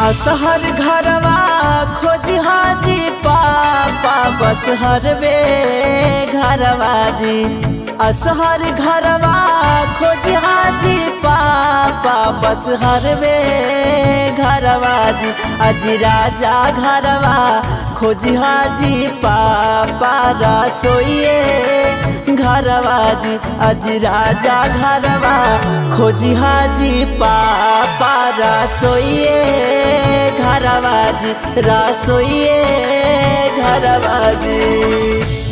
असहर घरवा खोज हाजी पापा बस हरवे घरवा जी। असहर घरवा खोज हाजी पापा बस हरवे घरवा जी। अज राजा घरवा खोज हाजी पापा रसोइए घरवा जी। अज राजा घरवा खोज हाजी पापा रसोइए घरवा जी। रसोइए घरवा जी।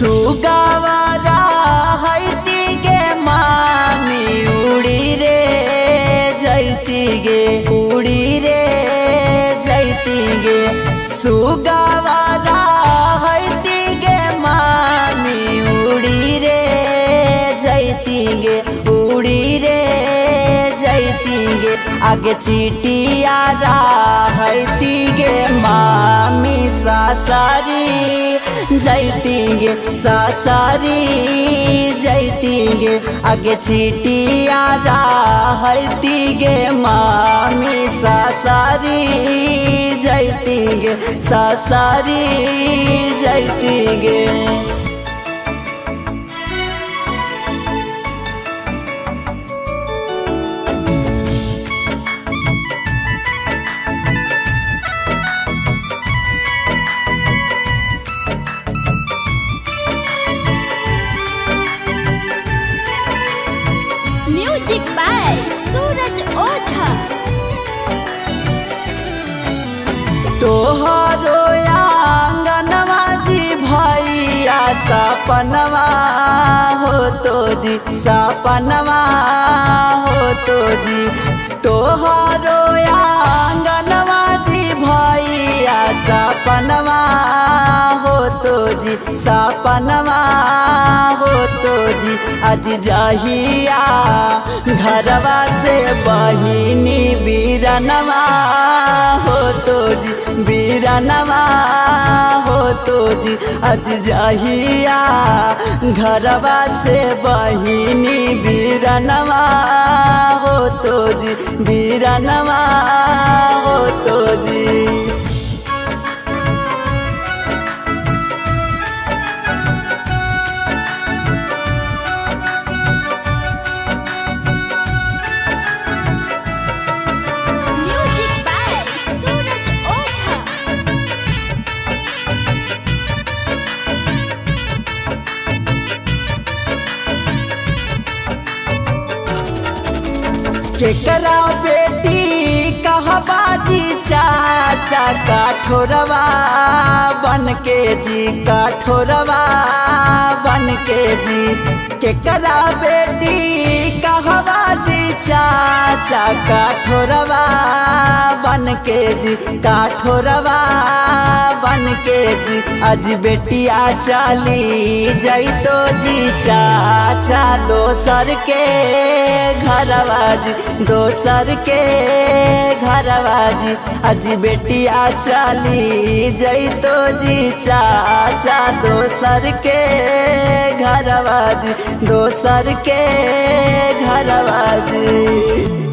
सुगावारा हैती गे मामी उड़ी रे जैती गे उड़ी रे जैती गे। सुगावारा हैती गे मामी उड़ी रे जैती गे उड़ी रे जैती गे। आगे चीटिया हैती गे मामी सासारी जैती गे सासारी जैती गे। आगे चीटिया हैती गे मामी सासारी जैती गे सासारी जैती गे। म्यूजिक बाय सूरज ओझा। तोहरो आंगनवा जी भैया सपनवा हो तो जी सपनवा हो तो जी। तोहरो आंगनवा जी भैया सपनवा हो तो जी सपनवा हो तो जी। अज जहिया घरवा से बहिनी बीरनवा हो तो जी बीरनवा हो तो जी। अज जहिया घरवा से बहिनी बीरनवा हो तो जी बीरनवा हो तो जी। केकरा बेटी कहबाजी चाचा काठोरवा बन के जी काठोरवा बन के जी। केकरा बेटी कहबाजी चाचा काठोरवा बन के जी काठोरवा बन के जी। अज बेटिया चली जैतो जी चाचा दोसर के घरवा जी दोसर के घरवा जी। अज बेटिया चली जैतो जी चाचा दोसर के घरवा जी दोसर के घरवा जी।